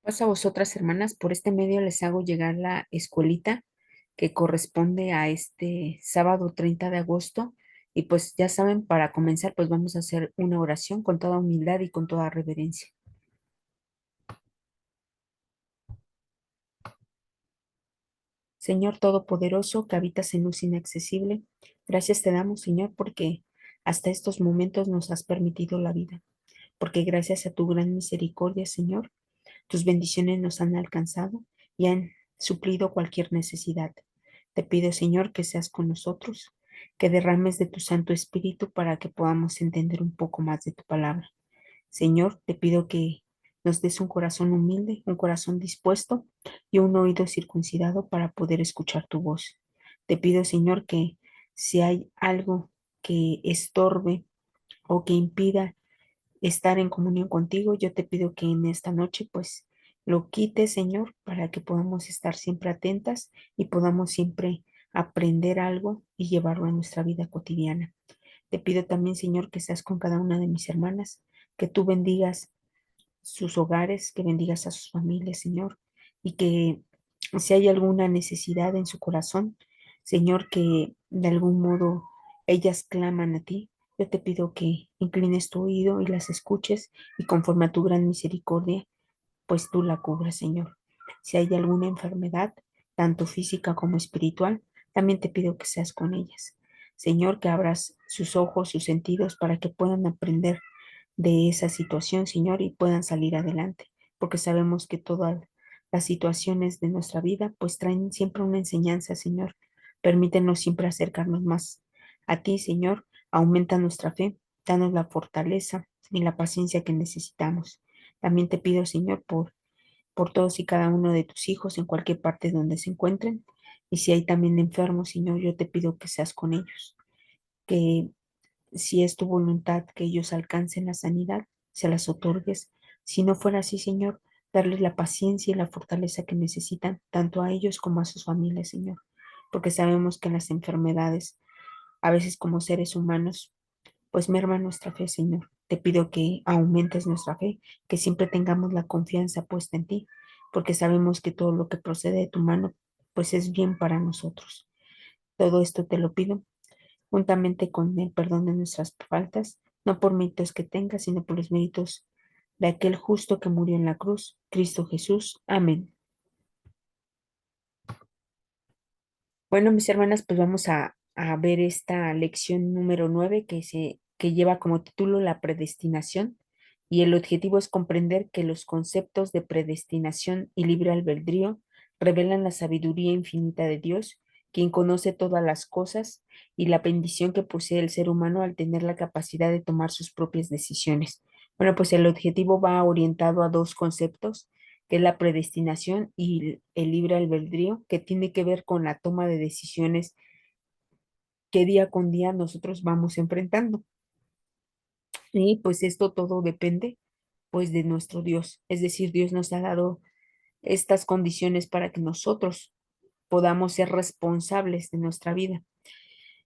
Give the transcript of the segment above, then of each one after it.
Paz a vosotras, hermanas, por este medio les hago llegar la escuelita que corresponde a este sábado 30 de agosto. Y pues ya saben, para comenzar, pues vamos a hacer una oración con toda humildad y con toda reverencia. Señor Todopoderoso, que habitas en luz inaccesible, gracias te damos, Señor, porque hasta estos momentos nos has permitido la vida, porque gracias a tu gran misericordia, Señor, tus bendiciones nos han alcanzado y han suplido cualquier necesidad. Te pido, Señor, que seas con nosotros, que derrames de tu Santo Espíritu para que podamos entender un poco más de tu palabra. Señor, te pido que nos des un corazón humilde, un corazón dispuesto y un oído circuncidado para poder escuchar tu voz. Te pido, Señor, que si hay algo que estorbe o que impida estar en comunión contigo, yo te pido que en esta noche pues lo quites, Señor, para que podamos estar siempre atentas y podamos siempre aprender algo y llevarlo a nuestra vida cotidiana. Te pido también, Señor, que seas con cada una de mis hermanas, que tú bendigas sus hogares, que bendigas a sus familias, Señor, y que si hay alguna necesidad en su corazón, Señor, que de algún modo ellas claman a ti, yo te pido que inclines tu oído y las escuches y conforme a tu gran misericordia, pues tú la cubras, Señor. Si hay alguna enfermedad, tanto física como espiritual, también te pido que seas con ellas. Señor, que abras sus ojos, sus sentidos para que puedan aprender de esa situación, Señor, y puedan salir adelante, porque sabemos que todas las situaciones de nuestra vida pues traen siempre una enseñanza, Señor. Permítenos siempre acercarnos más a ti, Señor. Aumenta nuestra fe, danos la fortaleza y la paciencia que necesitamos. También te pido, Señor, por todos y cada uno de tus hijos en cualquier parte donde se encuentren. Y si hay también enfermos, Señor, yo te pido que seas con ellos, que si es tu voluntad que ellos alcancen la sanidad, se las otorgues. Si no fuera así, Señor, darles la paciencia y la fortaleza que necesitan, tanto a ellos como a sus familias, Señor, porque sabemos que las enfermedades, a veces como seres humanos, pues merma nuestra fe, Señor. Te pido que aumentes nuestra fe, que siempre tengamos la confianza puesta en ti, porque sabemos que todo lo que procede de tu mano, pues es bien para nosotros. Todo esto te lo pido juntamente con el perdón de nuestras faltas, no por méritos que tenga, sino por los méritos de aquel justo que murió en la cruz, Cristo Jesús. Amén. Bueno, mis hermanas, pues vamos a ver esta lección número 9 que lleva como título la predestinación, y el objetivo es comprender que los conceptos de predestinación y libre albedrío revelan la sabiduría infinita de Dios, quien conoce todas las cosas, y la bendición que posee el ser humano al tener la capacidad de tomar sus propias decisiones. Bueno, pues el objetivo va orientado a dos conceptos, que es la predestinación y el libre albedrío, que tiene que ver con la toma de decisiones que día con día nosotros vamos enfrentando. Y pues esto todo depende pues de nuestro Dios. Es decir, Dios nos ha dado estas condiciones para que nosotros podamos ser responsables de nuestra vida.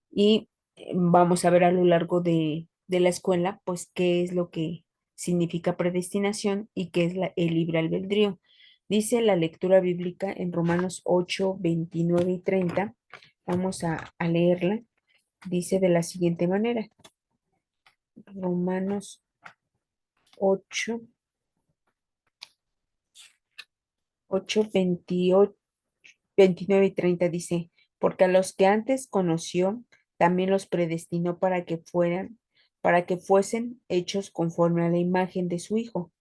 Y vamos a ver a lo largo de la escuela, pues, qué es lo que significa predestinación y qué es el libre albedrío. Dice la lectura bíblica en Romanos 8 29 y 30. Vamos a leerla. Dice de la siguiente manera. Romanos 8 28 29 y 30 dice, porque a los que antes conoció, también los predestinó para que fuesen hechos conforme a la imagen de su Hijo,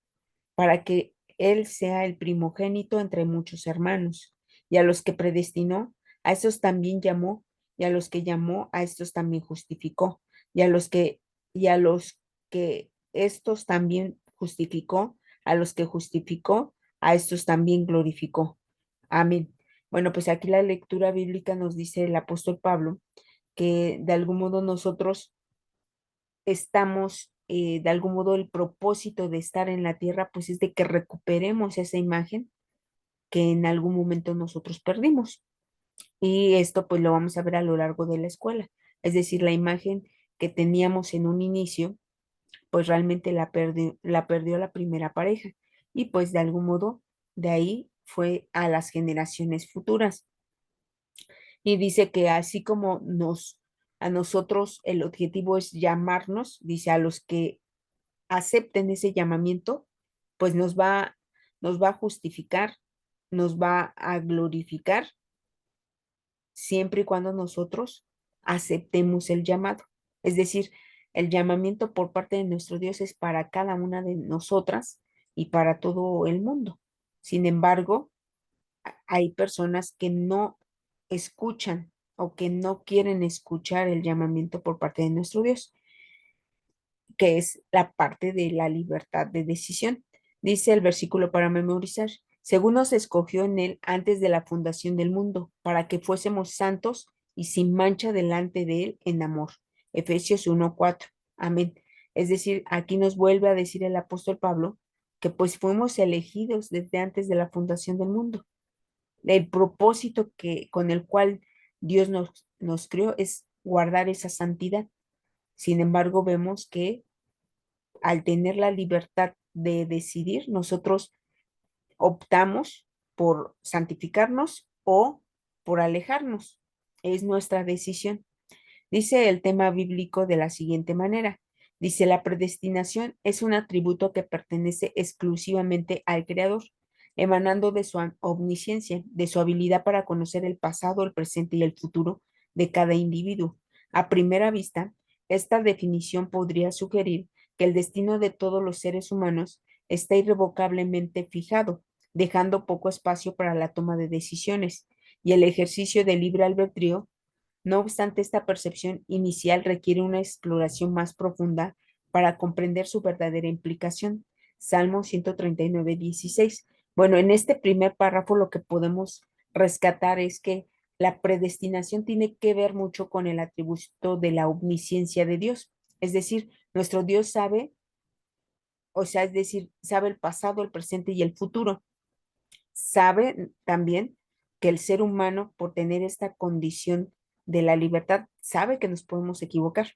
para que Él sea el primogénito entre muchos hermanos. Y a los que predestinó, a estos también llamó, y a los que llamó, a estos también justificó, y a los que estos también justificó, a los que justificó, a estos también glorificó. Amén. Bueno, pues aquí la lectura bíblica nos dice el apóstol Pablo que de algún modo nosotros estamos, de algún modo el propósito de estar en la tierra, pues es de que recuperemos esa imagen que en algún momento nosotros perdimos. Y esto pues lo vamos a ver a lo largo de la escuela. Es decir, la imagen que teníamos en un inicio, pues realmente la perdió la primera pareja. Y pues de algún modo De ahí fue a las generaciones futuras. Y dice que así como a nosotros el objetivo es llamarnos, dice a los que acepten ese llamamiento, pues nos va a justificar, nos va a glorificar siempre y cuando nosotros aceptemos el llamado. Es decir, el llamamiento por parte de nuestro Dios es para cada una de nosotras y para todo el mundo. Sin embargo, hay personas que no escuchan o que no quieren escuchar el llamamiento por parte de nuestro Dios, que es la parte de la libertad de decisión. Dice el versículo para memorizar, según nos escogió en él antes de la fundación del mundo, para que fuésemos santos y sin mancha delante de él en amor. Efesios 1:4. Amén. Es decir, aquí nos vuelve a decir el apóstol Pablo que pues fuimos elegidos desde antes de la fundación del mundo. El propósito con el cual Dios nos creó es guardar esa santidad. Sin embargo, vemos que al tener la libertad de decidir, nosotros optamos por santificarnos o por alejarnos. Es nuestra decisión. Dice el tema bíblico de la siguiente manera. Dice, la predestinación es un atributo que pertenece exclusivamente al Creador, emanando de su omnisciencia, de su habilidad para conocer el pasado, el presente y el futuro de cada individuo. A primera vista, esta definición podría sugerir que el destino de todos los seres humanos está irrevocablemente fijado, dejando poco espacio para la toma de decisiones y el ejercicio del libre albedrío. No obstante, esta percepción inicial requiere una exploración más profunda para comprender su verdadera implicación. Salmo 139:16. Bueno, en este primer párrafo lo que podemos rescatar es que la predestinación tiene que ver mucho con el atributo de la omnisciencia de Dios. Es decir, nuestro Dios sabe, o sea, es decir, sabe el pasado, el presente y el futuro. Sabe también que el ser humano, por tener esta condición de la libertad, sabe que nos podemos equivocar.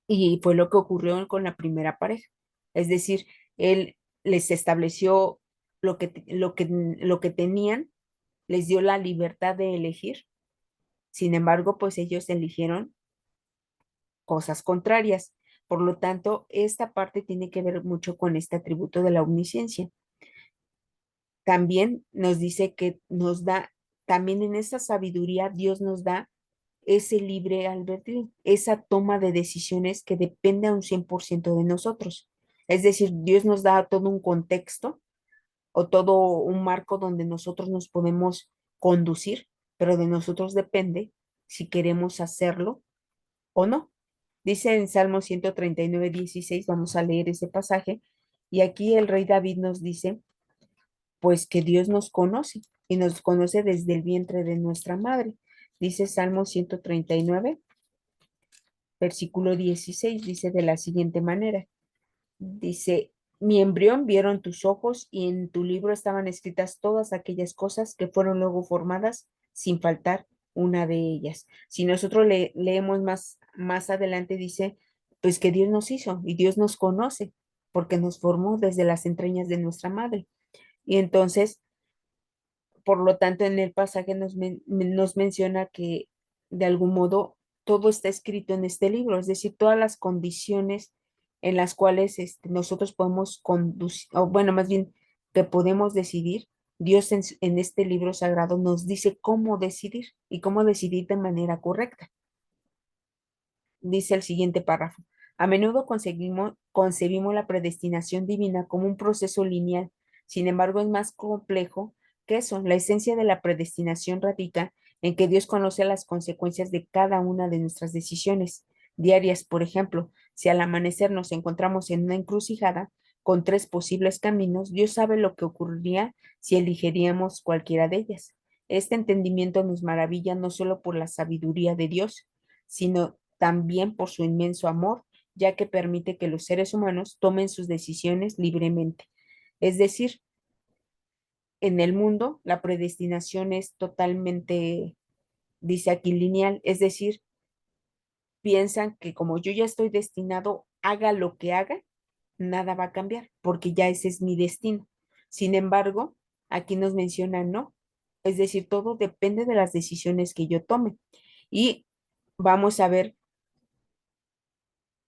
Y fue lo que ocurrió con la primera pareja. Es decir, él les estableció lo que tenían, les dio la libertad de elegir. Sin embargo, pues ellos eligieron cosas contrarias. Por lo tanto, esta parte tiene que ver mucho con este atributo de la omnisciencia. También nos dice que nos da, también en esa sabiduría, Dios nos da ese libre albedrío, esa toma de decisiones que depende a un 100% de nosotros. Es decir, Dios nos da todo un contexto o todo un marco donde nosotros nos podemos conducir, pero de nosotros depende si queremos hacerlo o no. Dice en Salmo 139:16, vamos a leer ese pasaje, y aquí el rey David nos dice, pues que Dios nos conoce y nos conoce desde el vientre de nuestra madre. Dice Salmo 139, versículo 16, dice de la siguiente manera. Dice, mi embrión vieron tus ojos y en tu libro estaban escritas todas aquellas cosas que fueron luego formadas sin faltar una de ellas. Si nosotros leemos más adelante, dice, pues que Dios nos hizo y Dios nos conoce porque nos formó desde las entrañas de nuestra madre. Y entonces, por lo tanto, en el pasaje nos menciona que de algún modo todo está escrito en este libro, es decir, todas las condiciones en las cuales nosotros podemos conducir, o bueno, más bien que podemos decidir, Dios en este libro sagrado nos dice cómo decidir y cómo decidir de manera correcta. Dice el siguiente párrafo. A menudo concebimos la predestinación divina como un proceso lineal. Sin embargo, es más complejo que eso. La esencia de la predestinación radica en que Dios conoce las consecuencias de cada una de nuestras decisiones diarias. Por ejemplo, si al amanecer nos encontramos en una encrucijada con tres posibles caminos, Dios sabe lo que ocurriría si eligiríamos cualquiera de ellas. Este entendimiento nos maravilla no solo por la sabiduría de Dios, sino también por su inmenso amor, ya que permite que los seres humanos tomen sus decisiones libremente. Es decir, en el mundo la predestinación es totalmente, dice aquí, lineal, es decir, piensan que como yo ya estoy destinado, haga lo que haga, nada va a cambiar, porque ya ese es mi destino. Sin embargo, aquí nos menciona no. Es decir, todo depende de las decisiones que yo tome. Y vamos a ver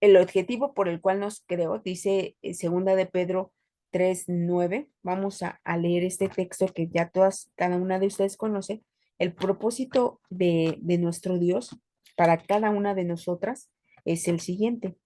el objetivo por el cual nos creó, dice segunda de Pedro 3:9. Vamos a leer este texto que ya cada una de ustedes conoce. El propósito de nuestro Dios para cada una de nosotras es el siguiente.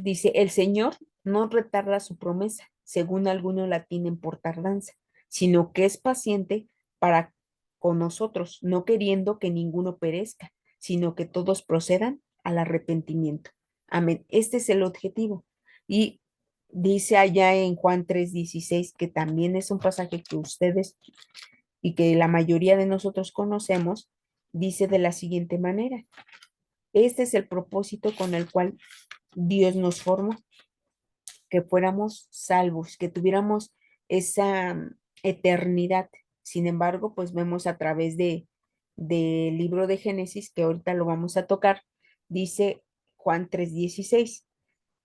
Dice, el Señor no retarda su promesa, según algunos la tienen por tardanza, sino que es paciente para con nosotros, no queriendo que ninguno perezca, sino que todos procedan al arrepentimiento. Amén. Este es el objetivo. Y dice allá en Juan 3:16, que también es un pasaje que ustedes y que la mayoría de nosotros conocemos, dice de la siguiente manera. Este es el propósito con el cual Dios nos formó, que fuéramos salvos, que tuviéramos esa eternidad. Sin embargo, pues vemos a través del libro de Génesis, que ahorita lo vamos a tocar, dice Juan 3:16,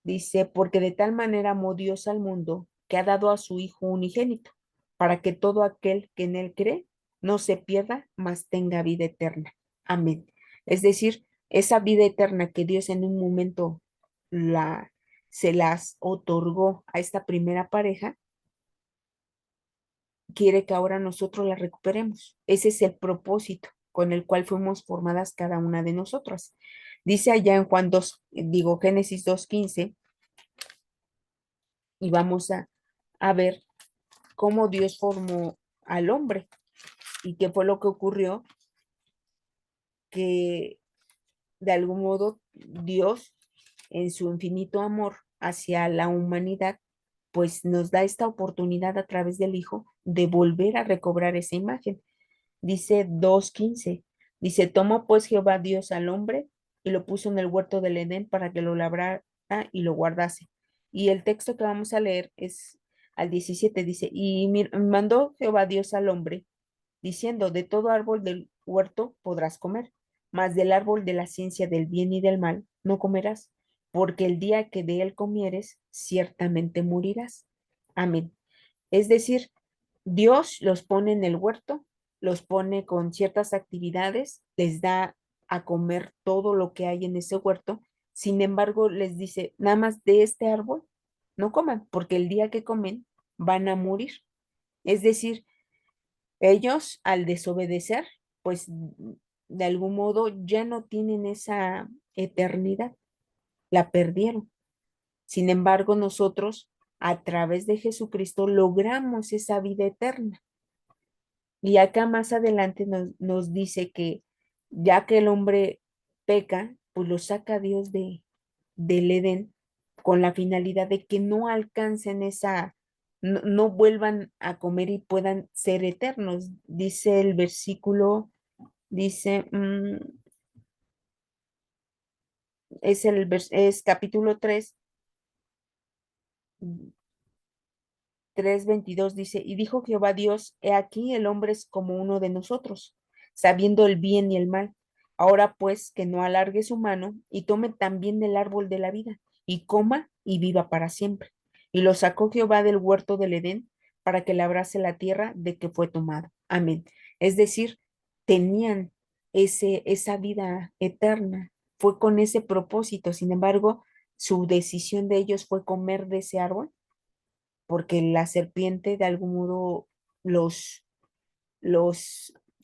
dice, porque de tal manera amó Dios al mundo que ha dado a su Hijo unigénito, para que todo aquel que en él cree no se pierda, mas tenga vida eterna. Amén. Es decir, esa vida eterna que Dios en un momento la se las otorgó a esta primera pareja, quiere que ahora nosotros la recuperemos. Ese es el propósito con el cual fuimos formadas cada una de nosotras. Dice allá en Juan 2, digo Génesis 2:15, y vamos a ver cómo Dios formó al hombre y qué fue lo que ocurrió, que de algún modo Dios, en su infinito amor hacia la humanidad, pues nos da esta oportunidad a través del Hijo de volver a recobrar esa imagen. Dice 2:15, dice, tomó pues Jehová Dios al hombre y lo puso en el huerto del Edén para que lo labrara y lo guardase. Y el texto que vamos a leer es al 17, dice, y mandó Jehová Dios al hombre diciendo, de todo árbol del huerto podrás comer, mas del árbol de la ciencia del bien y del mal no comerás, porque el día que de él comieres, ciertamente morirás. Amén. Es decir, Dios los pone en el huerto, los pone con ciertas actividades, les da a comer todo lo que hay en ese huerto. Sin embargo, les dice, nada más de este árbol no coman, porque el día que comen van a morir. Es decir, ellos al desobedecer, pues de algún modo ya no tienen esa eternidad, la perdieron. Sin embargo, nosotros a través de Jesucristo logramos esa vida eterna. Y acá más adelante nos dice que ya que el hombre peca, pues lo saca Dios del Edén con la finalidad de que no alcancen no vuelvan a comer y puedan ser eternos. Dice el versículo, dice, es capítulo 3:22 dice, y dijo Jehová Dios, he aquí el hombre es como uno de nosotros, sabiendo el bien y el mal. Ahora pues que no alargue su mano y tome también del árbol de la vida y coma y viva para siempre. Y lo sacó Jehová del huerto del Edén para que labrase la tierra de que fue tomado. Amén. Es decir, tenían esa vida eterna. Fue con ese propósito. Sin embargo, su decisión de ellos fue comer de ese árbol porque la serpiente de algún modo los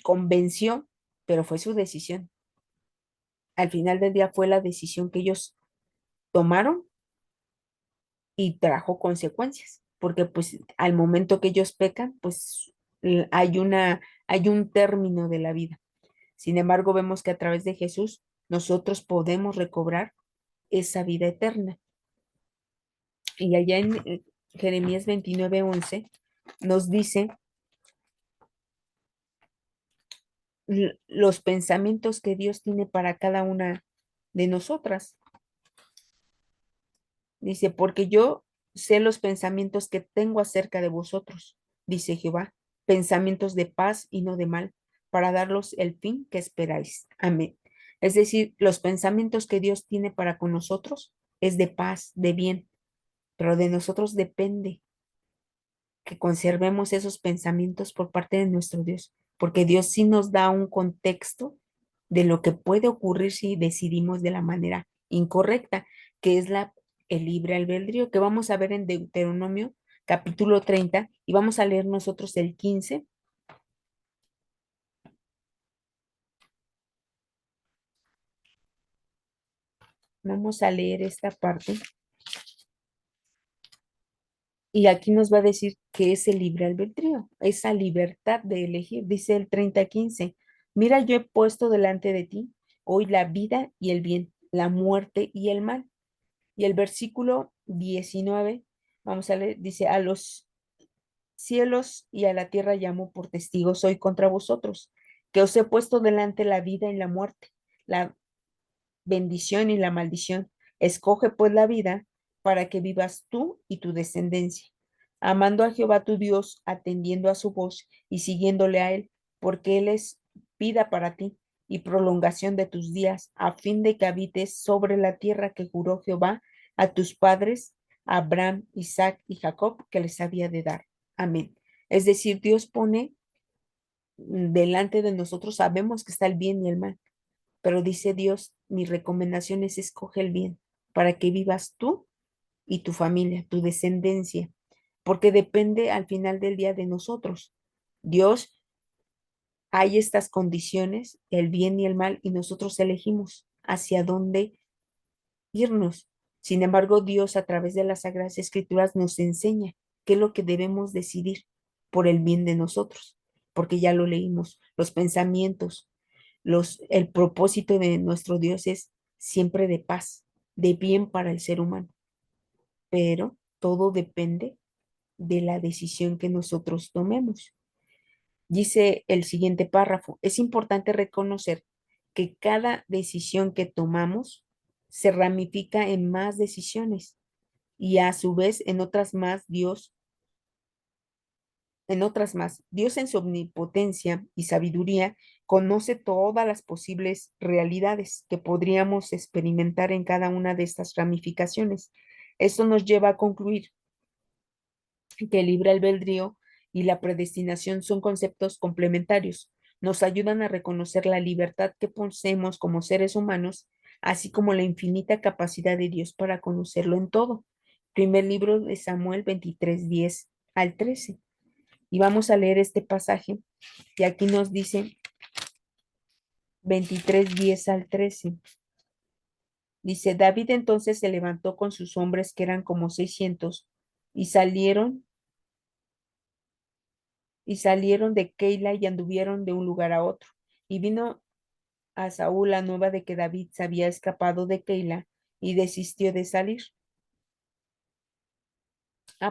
convenció, pero fue su decisión. Al final del día fue la decisión que ellos tomaron y trajo consecuencias, porque pues al momento que ellos pecan, pues hay un término de la vida. Sin embargo, vemos que a través de Jesús nosotros podemos recobrar esa vida eterna. Y allá en Jeremías 29:11 nos dice los pensamientos que Dios tiene para cada una de nosotras. Dice, porque yo sé los pensamientos que tengo acerca de vosotros, dice Jehová, pensamientos de paz y no de mal, para darlos el fin que esperáis. Amén. Es decir, los pensamientos que Dios tiene para con nosotros es de paz, de bien, pero de nosotros depende que conservemos esos pensamientos por parte de nuestro Dios, porque Dios sí nos da un contexto de lo que puede ocurrir si decidimos de la manera incorrecta, que es el libre albedrío, que vamos a ver en Deuteronomio capítulo 30 y vamos a leer nosotros el 15. Vamos a leer esta parte y aquí nos va a decir qué es el libre albedrío, esa libertad de elegir. Dice el 30:15, mira, yo he puesto delante de ti hoy la vida y el bien, la muerte y el mal. Y el versículo 19, vamos a leer, dice, a los cielos y a la tierra llamo por testigos hoy contra vosotros, que os he puesto delante la vida y la muerte, la bendición y la maldición. Escoge pues la vida para que vivas tú y tu descendencia, amando a Jehová tu Dios, atendiendo a su voz y siguiéndole a él, porque él es vida para ti y prolongación de tus días, a fin de que habites sobre la tierra que juró Jehová a tus padres, Abraham, Isaac y Jacob, que les había de dar. Amén. Es decir, Dios pone delante de nosotros, sabemos que está el bien y el mal, pero dice Dios, mi recomendación es escoge el bien para que vivas tú y tu familia, tu descendencia, porque depende al final del día de nosotros. Dios, hay estas condiciones, el bien y el mal, y nosotros elegimos hacia dónde irnos. Sin embargo, Dios a través de las Sagradas Escrituras nos enseña qué es lo que debemos decidir por el bien de nosotros, porque ya lo leímos, los pensamientos, el propósito de nuestro Dios es siempre de paz, de bien para el ser humano, pero todo depende de la decisión que nosotros tomemos. Dice el siguiente párrafo, es importante reconocer que cada decisión que tomamos se ramifica en más decisiones y a su vez en otras más Dios en su omnipotencia y sabiduría conoce todas las posibles realidades que podríamos experimentar en cada una de estas ramificaciones. Esto nos lleva a concluir que el libre albedrío y la predestinación son conceptos complementarios. Nos ayudan a reconocer la libertad que poseemos como seres humanos, así como la infinita capacidad de Dios para conocerlo en todo. Primer libro de Samuel 23:10 al 13. Y vamos a leer este pasaje que aquí nos dice 23:10 al 13. Dice, David entonces se levantó con sus hombres que eran como 600 y salieron de Keila y anduvieron de un lugar a otro. Y vino a Saúl la nueva de que David se había escapado de Keila y desistió de salir.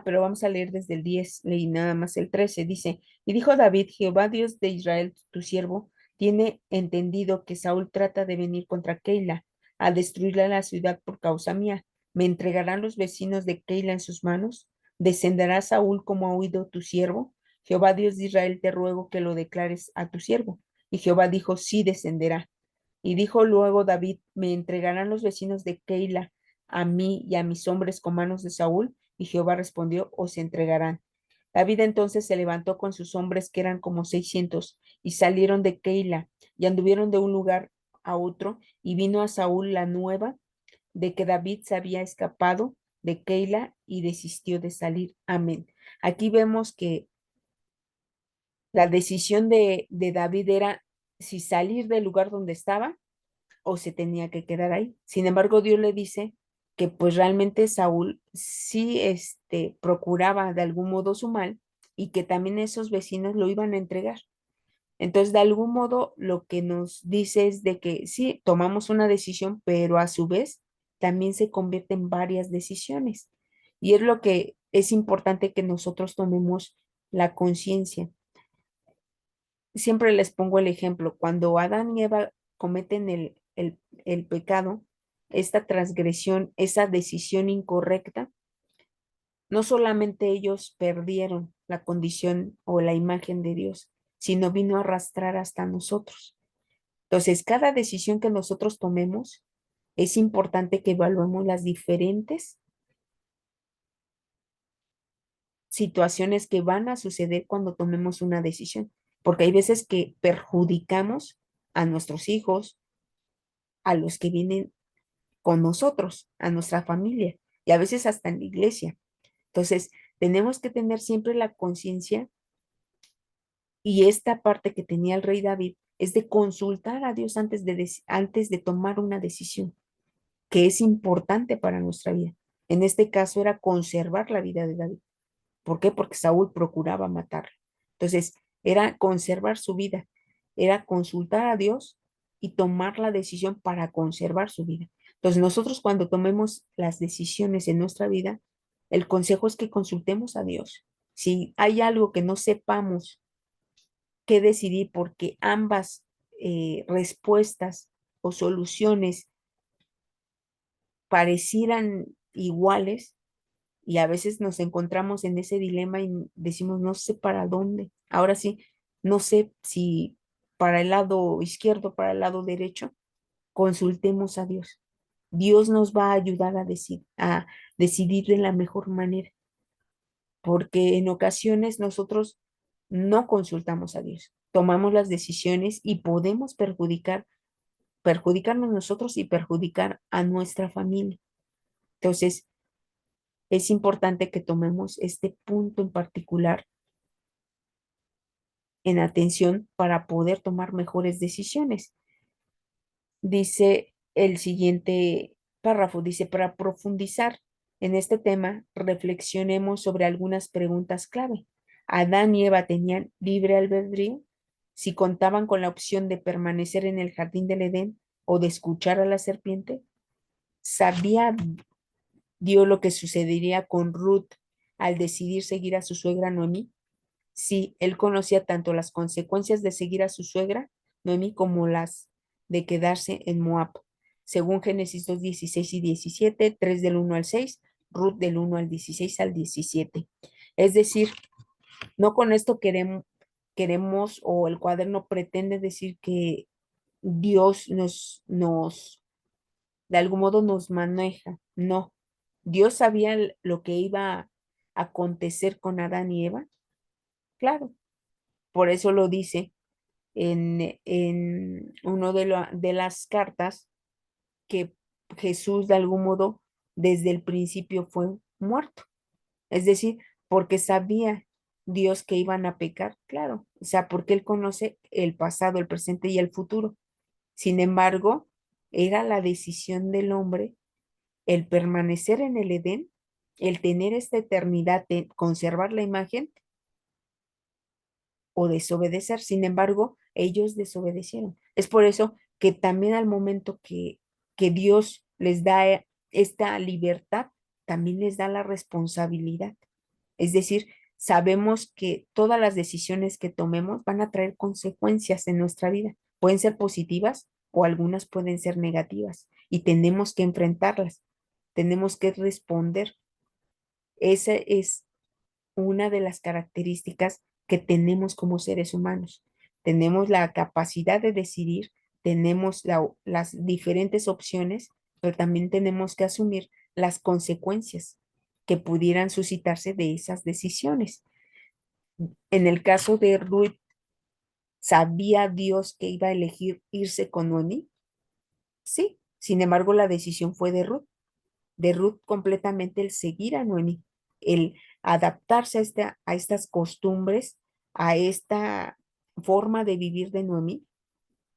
Pero vamos a leer desde el 10, leí nada más el 13. Dice, y dijo David, Jehová Dios de Israel, tu siervo, tiene entendido que Saúl trata de venir contra Keila, a destruirla la ciudad por causa mía. ¿Me entregarán los vecinos de Keila en sus manos? ¿Descenderá Saúl como ha oído tu siervo? Jehová Dios de Israel, te ruego que lo declares a tu siervo. Y Jehová dijo, sí descenderá. Y dijo luego David, ¿me entregarán los vecinos de Keila a mí y a mis hombres con manos de Saúl? Y Jehová respondió, os entregarán. David entonces se levantó con sus hombres, que eran como 600, y salieron de Keila, y anduvieron de un lugar a otro, y vino a Saúl la nueva de que David se había escapado de Keila y desistió de salir. Amén. Aquí vemos que la decisión de David era si salir del lugar donde estaba o se tenía que quedar ahí. Sin embargo, Dios le dice que pues realmente Saúl sí procuraba de algún modo su mal y que también esos vecinos lo iban a entregar. Entonces, de algún modo, lo que nos dice es de que sí, tomamos una decisión, pero a su vez también se convierte en varias decisiones. Y es lo que es importante que nosotros tomemos la conciencia. Siempre les pongo el ejemplo, cuando Adán y Eva cometen el pecado, esta transgresión, esa decisión incorrecta, no solamente ellos perdieron la condición o la imagen de Dios, sino vino a arrastrar hasta nosotros. Entonces, cada decisión que nosotros tomemos Es importante que evaluemos las diferentes situaciones que van a suceder cuando tomemos una decisión, porque hay veces que perjudicamos a nuestros hijos, a los que vienen con nosotros, a nuestra familia y a veces hasta en la iglesia. Entonces, tenemos que tener siempre la conciencia y esta parte que tenía el rey David es de consultar a Dios antes de tomar una decisión que es importante para nuestra vida. En este caso era conservar la vida de David. ¿Por qué? Porque Saúl procuraba matarlo. Entonces, era conservar su vida, era consultar a Dios y tomar la decisión para conservar su vida. Entonces, nosotros cuando tomemos las decisiones en nuestra vida, el consejo es que consultemos a Dios. Si hay algo que no sepamos qué decidir porque ambas respuestas o soluciones parecieran iguales, y a veces nos encontramos en ese dilema y decimos, no sé para dónde. Ahora sí, no sé si para el lado izquierdo, para el lado derecho, consultemos a Dios. Dios nos va a ayudar a decidir de la mejor manera, porque en ocasiones nosotros no consultamos a Dios. Tomamos las decisiones y podemos perjudicarnos nosotros y perjudicar a nuestra familia. Entonces, es importante que tomemos este punto en particular en atención para poder tomar mejores decisiones. Dice el siguiente párrafo, dice, para profundizar en este tema, reflexionemos sobre algunas preguntas clave. ¿Adán y Eva tenían libre albedrío? Si contaban con la opción de permanecer en el jardín del Edén o de escuchar a la serpiente, ¿sabía Dios lo que sucedería con Ruth al decidir seguir a su suegra Noemí? Sí, él conocía tanto las consecuencias de seguir a su suegra, Noemí, como las de quedarse en Moab. Según Génesis 2, 16 y 17, 3 del 1 al 6, Ruth del 1 al 16 al 17. Es decir, no con esto queremos o el cuaderno pretende decir que Dios de algún modo nos maneja. No, Dios sabía lo que iba a acontecer con Adán y Eva. Claro, por eso lo dice en uno de las cartas que Jesús de algún modo desde el principio fue muerto. Es decir, porque sabía Dios que iban a pecar, claro, o sea, porque Él conoce el pasado, el presente y el futuro. Sin embargo, era la decisión del hombre el permanecer en el Edén, el tener esta eternidad, de conservar la imagen o desobedecer. Sin embargo, ellos desobedecieron. Es por eso que también al momento que Dios les da esta libertad, también les da la responsabilidad. Es decir, sabemos que todas las decisiones que tomemos van a traer consecuencias en nuestra vida. Pueden ser positivas o algunas pueden ser negativas y tenemos que enfrentarlas, tenemos que responder. Esa es una de las características que tenemos como seres humanos. Tenemos la capacidad de decidir, tenemos las diferentes opciones, pero también tenemos que asumir las consecuencias que pudieran suscitarse de esas decisiones. En el caso de Ruth, ¿sabía Dios que iba a elegir irse con Noemí? Sí, sin embargo, la decisión fue de Ruth completamente el seguir a Noemí, el adaptarse a estas costumbres, a esta forma de vivir de Noemí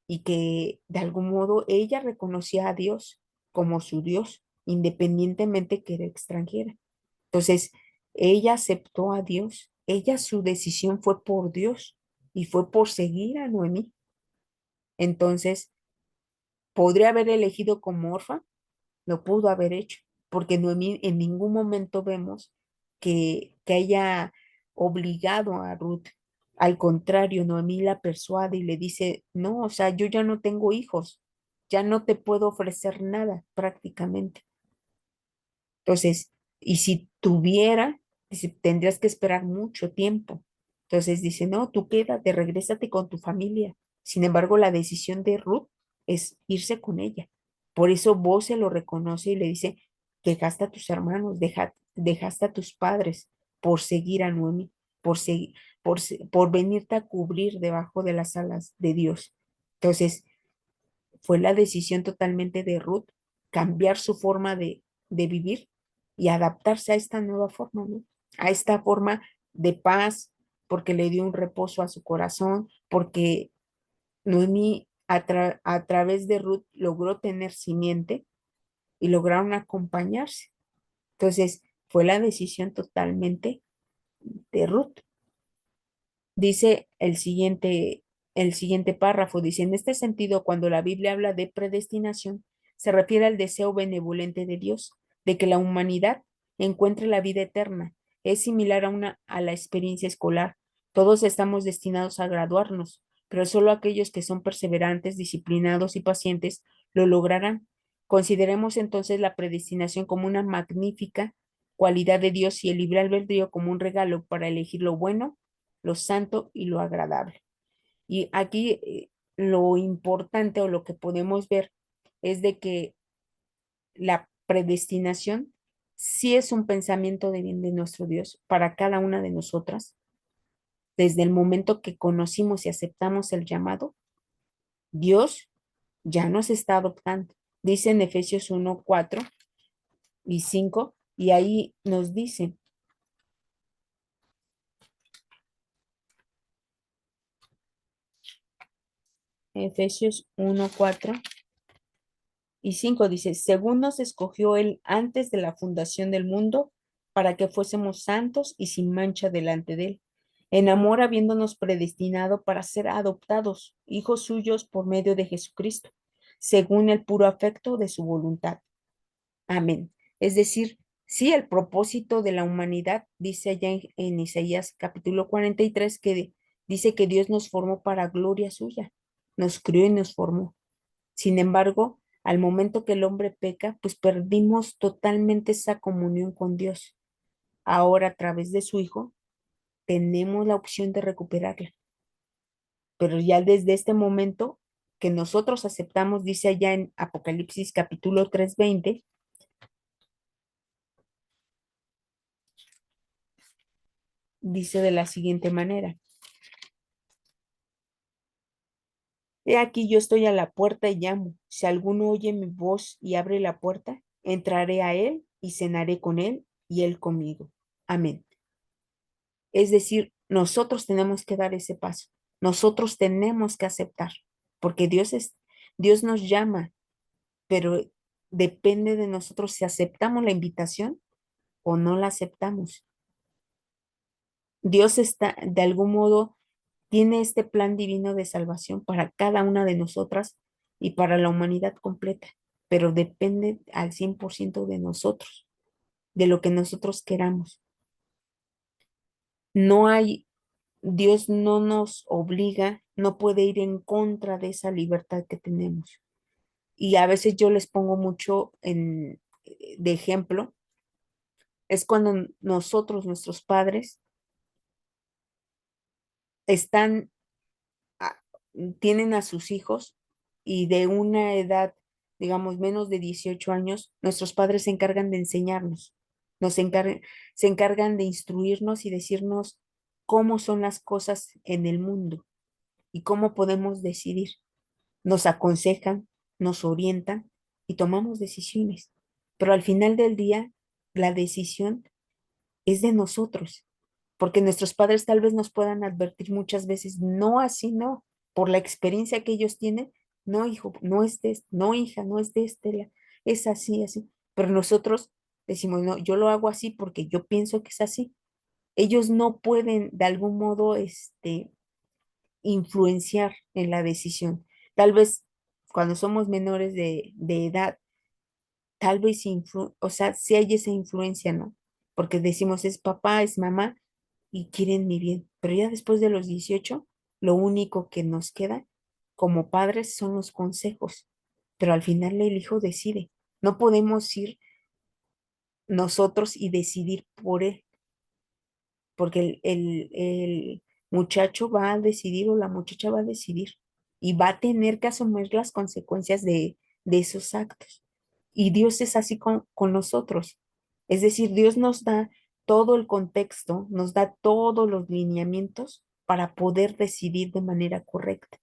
y que de algún modo ella reconocía a Dios como su Dios, independientemente que era extranjera. Entonces, ella aceptó a Dios, ella su decisión fue por Dios y fue por seguir a Noemí. Entonces, podría haber elegido como orfa, lo pudo haber hecho, porque Noemí en ningún momento vemos que haya obligado a Ruth. Al contrario, Noemí la persuade y le dice, no, o sea, yo ya no tengo hijos, ya no te puedo ofrecer nada prácticamente. Entonces, y si tuviera, dice, tendrías que esperar mucho tiempo. Entonces dice, no, tú quédate, regrésate con tu familia. Sin embargo, la decisión de Ruth es irse con ella. Por eso vos se lo reconoce y le dice, dejaste a tus hermanos, dejaste a tus padres por seguir a Noemi, por venirte a cubrir debajo de las alas de Dios. Entonces, fue la decisión totalmente de Ruth cambiar su forma de vivir y adaptarse a esta nueva forma, ¿no? A esta forma de paz, porque le dio un reposo a su corazón, porque Noemi a través de Ruth logró tener simiente y lograron acompañarse. Entonces, fue la decisión totalmente de Ruth. Dice el siguiente párrafo, dice, en este sentido, cuando la Biblia habla de predestinación, se refiere al deseo benevolente de Dios de que la humanidad encuentre la vida eterna. Es similar a la experiencia escolar. Todos estamos destinados a graduarnos, pero solo aquellos que son perseverantes, disciplinados y pacientes lo lograrán. Consideremos entonces la predestinación como una magnífica cualidad de Dios y el libre albedrío como un regalo para elegir lo bueno, lo santo y lo agradable. Y aquí lo importante o lo que podemos ver es de que la predestinación sí es un pensamiento de bien de nuestro Dios para cada una de nosotras. Desde el momento que conocimos y aceptamos el llamado, Dios ya nos está adoptando. Dice en Efesios 1:4 y 5, y ahí nos dice, Efesios 1:4 y 5 dice, según nos escogió Él antes de la fundación del mundo, para que fuésemos santos y sin mancha delante de Él. En amor, habiéndonos predestinado para ser adoptados, hijos suyos por medio de Jesucristo, según el puro afecto de su voluntad. Amén. Es decir, sí, el propósito de la humanidad, dice allá en Isaías capítulo 43, que dice que Dios nos formó para gloria suya, nos crió y nos formó. Sin embargo, al momento que el hombre peca, pues perdimos totalmente esa comunión con Dios. Ahora, a través de su Hijo, tenemos la opción de recuperarla. Pero ya desde este momento que nosotros aceptamos, dice allá en Apocalipsis capítulo 3:20, dice de la siguiente manera. He aquí yo estoy a la puerta y llamo. Si alguno oye mi voz y abre la puerta, entraré a él y cenaré con él y él conmigo. Amén. Es decir, nosotros tenemos que dar ese paso. Nosotros tenemos que aceptar, porque Dios nos llama, pero depende de nosotros si aceptamos la invitación o no la aceptamos. Dios está, de algún modo, tiene este plan divino de salvación para cada una de nosotras y para la humanidad completa, pero depende al 100% de nosotros, de lo que nosotros queramos. No hay, Dios no nos obliga, no puede ir en contra de esa libertad que tenemos. Y a veces yo les pongo mucho de ejemplo, es cuando nosotros, nuestros padres, están a- tienen a sus hijos y de una edad, digamos, menos de 18 años, nuestros padres se encargan de enseñarnos, se encargan de instruirnos y decirnos cómo son las cosas en el mundo y cómo podemos decidir. Nos aconsejan, nos orientan y tomamos decisiones. Pero al final del día, la decisión es de nosotros, porque nuestros padres tal vez nos puedan advertir muchas veces, no, así no, por la experiencia que ellos tienen, no, hijo, no es de, no, hija, no es de Estela, es así, así. Pero nosotros decimos, no, yo lo hago así porque yo pienso que es así. Ellos no pueden de algún modo, influenciar en la decisión. Tal vez cuando somos menores de edad, tal vez, o sea, si hay esa influencia, ¿no? Porque decimos es papá, es mamá y quieren mi bien, pero ya después de los 18 lo único que nos queda como padres son los consejos, pero al final el hijo decide. No podemos ir nosotros y decidir por él, porque el muchacho va a decidir o la muchacha va a decidir y va a tener que asumir las consecuencias de esos actos. Y Dios es así con nosotros. Es decir, Dios nos da todo el contexto, nos da todos los lineamientos para poder decidir de manera correcta.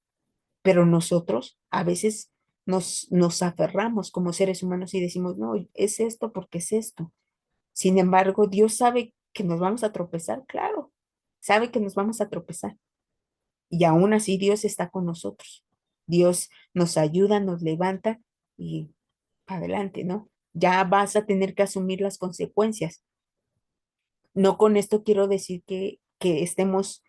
Pero nosotros a veces nos aferramos como seres humanos y decimos, no, es esto porque es esto. Sin embargo, Dios sabe que nos vamos a tropezar, claro, sabe que nos vamos a tropezar. Y aún así Dios está con nosotros. Dios nos ayuda, nos levanta y adelante, ¿no? Ya vas a tener que asumir las consecuencias. No con esto quiero decir que estemos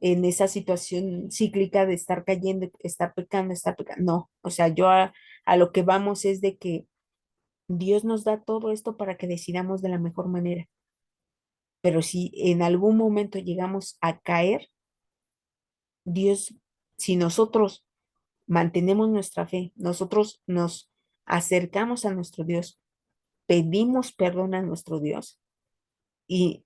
en esa situación cíclica de estar cayendo, estar pecando, estar pecando. No, o sea, a lo que vamos es de que Dios nos da todo esto para que decidamos de la mejor manera. Pero si en algún momento llegamos a caer, Dios, si nosotros mantenemos nuestra fe, nosotros nos acercamos a nuestro Dios, pedimos perdón a nuestro Dios y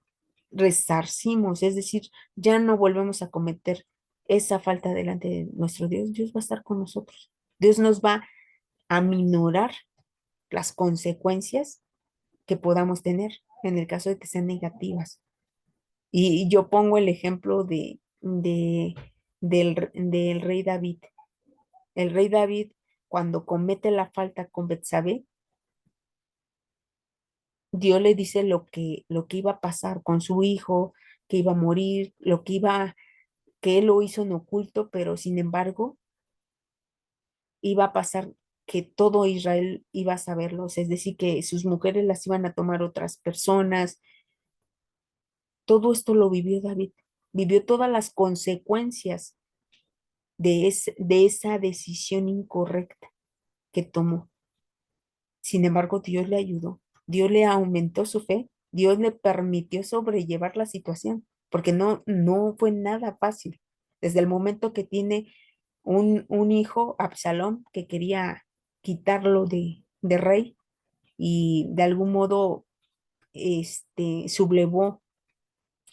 resarcimos, es decir, ya no volvemos a cometer esa falta delante de nuestro Dios, Dios va a estar con nosotros. Dios nos va a minorar las consecuencias que podamos tener en el caso de que sean negativas. Y yo pongo el ejemplo del rey David. El rey David, cuando comete la falta con Betsabé, Dios le dice lo que iba a pasar con su hijo, que iba a morir, que él lo hizo en oculto, pero sin embargo, iba a pasar que todo Israel iba a saberlo, es decir, que sus mujeres las iban a tomar otras personas. Todo esto lo vivió David, vivió todas las consecuencias de esa decisión incorrecta que tomó. Sin embargo, Dios le ayudó, Dios le aumentó su fe, Dios le permitió sobrellevar la situación, porque no fue nada fácil. Desde el momento que tiene un hijo, Absalón, que quería quitarlo de rey y de algún modo sublevó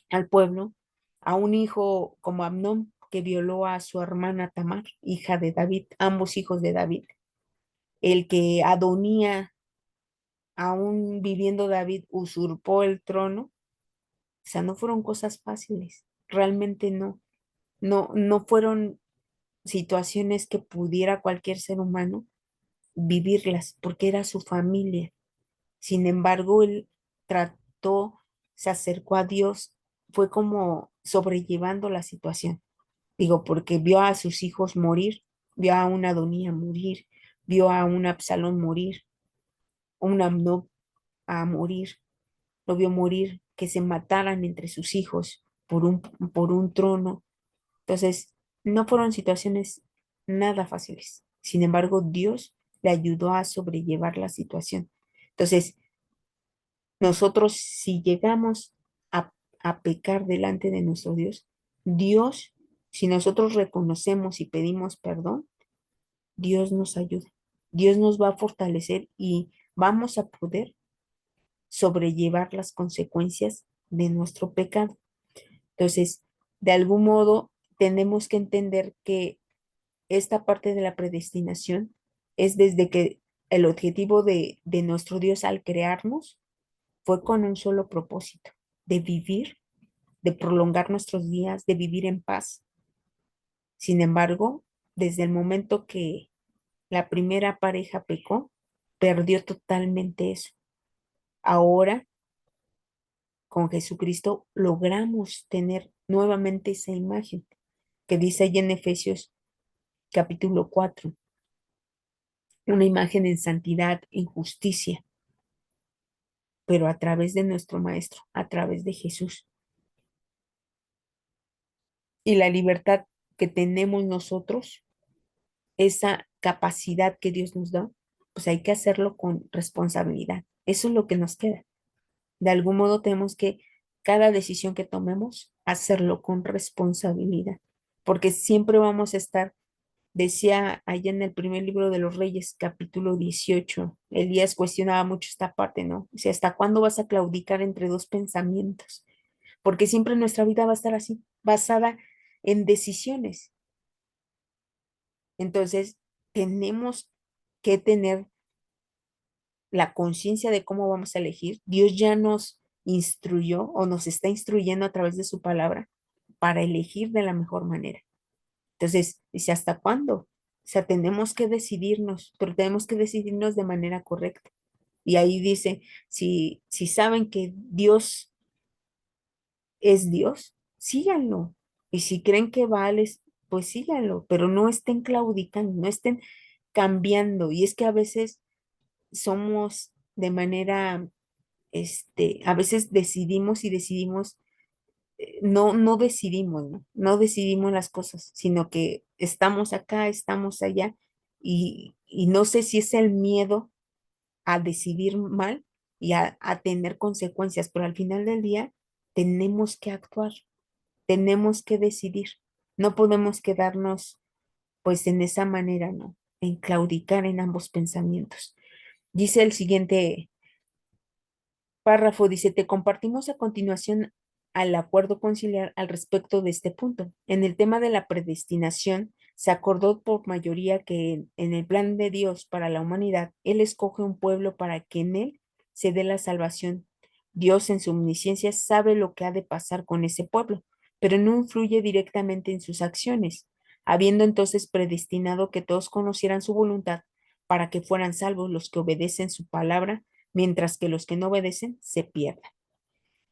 al pueblo, a un hijo como Amnón, que violó a su hermana Tamar, hija de David, ambos hijos de David, el que Adonía, aún viviendo David, usurpó el trono. O sea, no fueron cosas fáciles, realmente no fueron situaciones que pudiera cualquier ser humano vivirlas, porque era su familia. Sin embargo, él trató, se acercó a Dios, fue como sobrellevando la situación. Digo, porque vio a sus hijos morir, vio a una Adonía morir, vio a un Absalón morir, un Amnón a morir, lo vio morir, que se mataran entre sus hijos por un trono. Entonces, no fueron situaciones nada fáciles. Sin embargo, Dios le ayudó a sobrellevar la situación. Entonces, nosotros si llegamos a pecar delante de nuestro Dios, Dios, si nosotros reconocemos y pedimos perdón, Dios nos ayuda. Dios nos va a fortalecer y vamos a poder sobrellevar las consecuencias de nuestro pecado. Entonces, de algún modo, tenemos que entender que esta parte de la predestinación es desde que el objetivo de nuestro Dios al crearnos fue con un solo propósito, de vivir, de prolongar nuestros días, de vivir en paz. Sin embargo, desde el momento que la primera pareja pecó, perdió totalmente eso. Ahora, con Jesucristo, logramos tener nuevamente esa imagen que dice allí en Efesios capítulo 4, una imagen en santidad, en justicia, pero a través de nuestro Maestro, a través de Jesús. Y la libertad que tenemos nosotros, esa capacidad que Dios nos da, pues hay que hacerlo con responsabilidad. Eso es lo que nos queda. De algún modo tenemos que, cada decisión que tomemos, hacerlo con responsabilidad, porque siempre vamos a estar, decía allá en el primer libro de los Reyes, capítulo 18, Elías cuestionaba mucho esta parte, ¿no? O sea, ¿hasta cuándo vas a claudicar entre dos pensamientos? Porque siempre nuestra vida va a estar así, basada en decisiones. Entonces, tenemos que tener la conciencia de cómo vamos a elegir. Dios ya nos instruyó o nos está instruyendo a través de su palabra para elegir de la mejor manera. Entonces, dice, ¿hasta cuándo? O sea, tenemos que decidirnos, pero tenemos que decidirnos de manera correcta. Y ahí dice, si saben que Dios es Dios, síganlo. Y si creen que vales, pues síganlo, pero no estén claudicando, no estén cambiando. Y es que a veces somos de manera, a veces decidimos y decidimos, no decidimos, ¿no? No decidimos las cosas, sino que estamos acá, estamos allá, y no sé si es el miedo a decidir mal y a tener consecuencias, pero al final del día tenemos que actuar, tenemos que decidir. No podemos quedarnos pues en esa manera, ¿no? En claudicar en ambos pensamientos. Dice el siguiente párrafo, dice, te compartimos a continuación al acuerdo conciliar al respecto de este punto. En el tema de la predestinación, se acordó por mayoría que en el plan de Dios para la humanidad, Él escoge un pueblo para que en él se dé la salvación. Dios en su omnisciencia sabe lo que ha de pasar con ese pueblo, pero no influye directamente en sus acciones, habiendo entonces predestinado que todos conocieran su voluntad para que fueran salvos los que obedecen su palabra mientras que los que no obedecen se pierdan.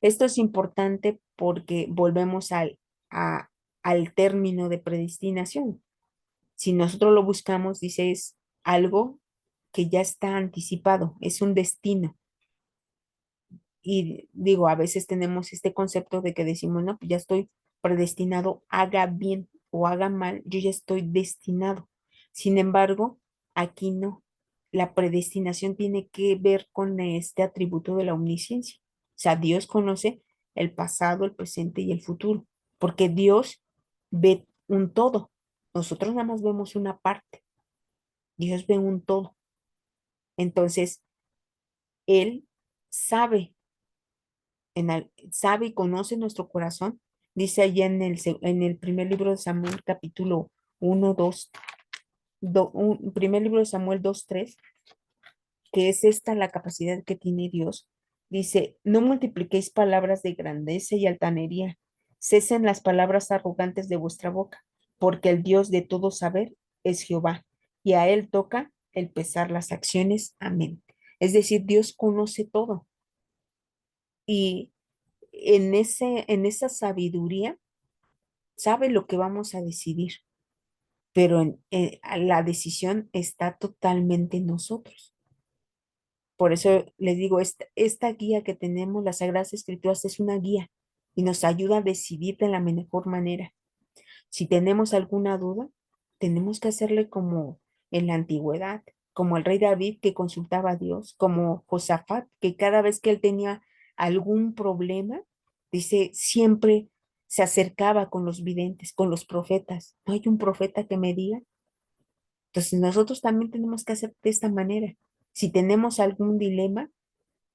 Esto es importante porque volvemos a- al término de predestinación. Si nosotros lo buscamos, dice, es algo que ya está anticipado, es un destino. Y digo, a veces tenemos este concepto de que decimos, no, pues ya estoy predestinado, haga bien o haga mal, yo ya estoy destinado. Sin embargo, aquí no. La predestinación tiene que ver con este atributo de la omnisciencia. O sea, Dios conoce el pasado, el presente y el futuro, porque Dios ve un todo. Nosotros nada más vemos una parte. Dios ve un todo. Entonces, Él sabe sabe y conoce nuestro corazón, dice allá en el primer libro de Samuel, capítulo 1 2 primer libro de Samuel 2 3 que es esta la capacidad que tiene Dios. Dice, no multipliquéis palabras de grandeza y altanería, cesen las palabras arrogantes de vuestra boca, porque el Dios de todo saber es Jehová, y a él toca el pesar las acciones. Amén. Es decir, Dios conoce todo y en esa sabiduría sabe lo que vamos a decidir, pero la decisión está totalmente en nosotros. Por eso les digo, esta guía que tenemos, las Sagradas Escrituras, es una guía y nos ayuda a decidir de la mejor manera. Si tenemos alguna duda, tenemos que hacerle como en la antigüedad, como el rey David que consultaba a Dios, como Josafat, que cada vez que él tenía algún problema, dice, siempre se acercaba con los videntes, con los profetas. ¿No hay un profeta que me diga? Entonces nosotros también tenemos que hacer de esta manera. Si tenemos algún dilema,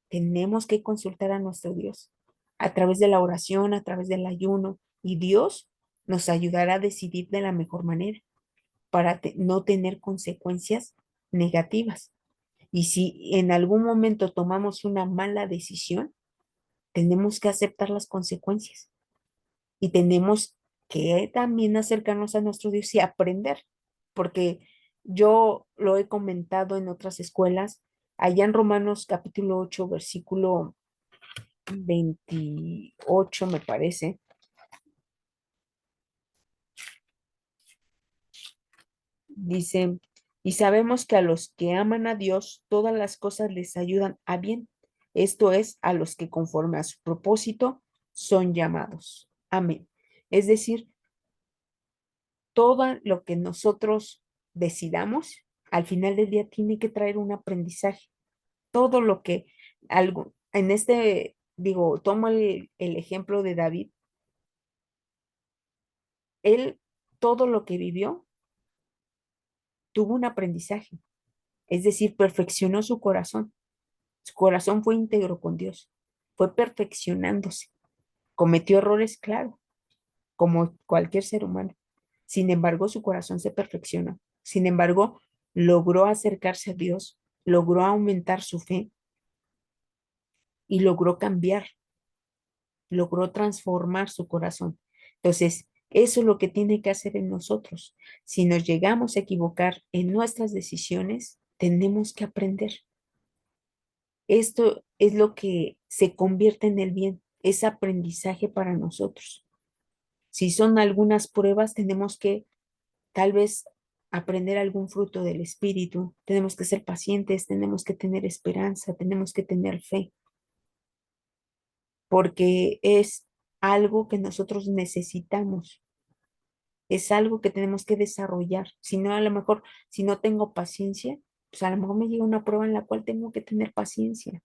tenemos que consultar a nuestro Dios a través de la oración, a través del ayuno, y Dios nos ayudará a decidir de la mejor manera para no tener consecuencias negativas. Y si en algún momento tomamos una mala decisión, tenemos que aceptar las consecuencias y tenemos que también acercarnos a nuestro Dios y aprender, porque yo lo he comentado en otras escuelas, allá en Romanos capítulo 8 versículo 28 me parece, dice, y sabemos que a los que aman a Dios, todas las cosas les ayudan a bien. Esto es, a los que conforme a su propósito son llamados. Amén. Es decir, todo lo que nosotros decidamos, al final del día tiene que traer un aprendizaje. Todo lo que algo, en digo, tomo el ejemplo de David, él, todo lo que vivió, tuvo un aprendizaje, es decir, perfeccionó su corazón. Su corazón fue íntegro con Dios, fue perfeccionándose. Cometió errores, claro, como cualquier ser humano. Sin embargo, su corazón se perfeccionó. Sin embargo, logró acercarse a Dios, logró aumentar su fe y logró cambiar, logró transformar su corazón. Entonces, eso es lo que tiene que hacer en nosotros. Si nos llegamos a equivocar en nuestras decisiones, tenemos que aprender. Esto es lo que se convierte en el bien, es aprendizaje para nosotros. Si son algunas pruebas, tenemos que tal vez aprender algún fruto del Espíritu. Tenemos que ser pacientes, tenemos que tener esperanza, tenemos que tener fe, porque es algo que nosotros necesitamos, es algo que tenemos que desarrollar. Si no, a lo mejor, si no tengo paciencia, pues a lo mejor me llega una prueba en la cual tengo que tener paciencia,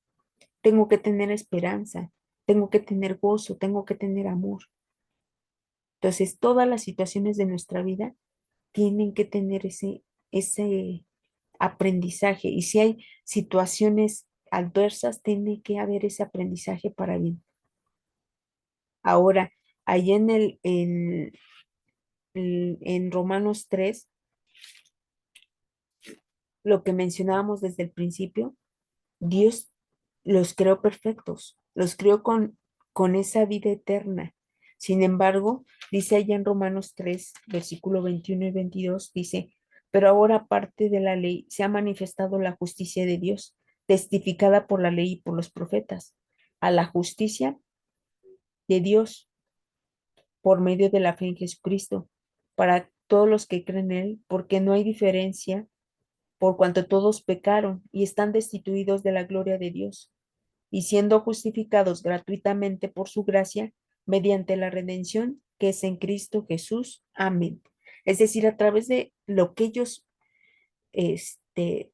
tengo que tener esperanza, tengo que tener gozo, tengo que tener amor. Entonces, todas las situaciones de nuestra vida tienen que tener ese aprendizaje. Y si hay situaciones adversas, tiene que haber ese aprendizaje para bien. Ahora, ahí en Romanos 3, lo que mencionábamos desde el principio, Dios los creó perfectos, los creó con esa vida eterna. Sin embargo, dice allá en Romanos 3, versículo 21 y 22, dice, pero ahora aparte de la ley se ha manifestado la justicia de Dios, testificada por la ley y por los profetas, a la justicia de Dios por medio de la fe en Jesucristo, para todos los que creen en Él, porque no hay diferencia, por cuanto todos pecaron y están destituidos de la gloria de Dios y siendo justificados gratuitamente por su gracia mediante la redención que es en Cristo Jesús. Amén. Es decir, a través de lo que ellos este,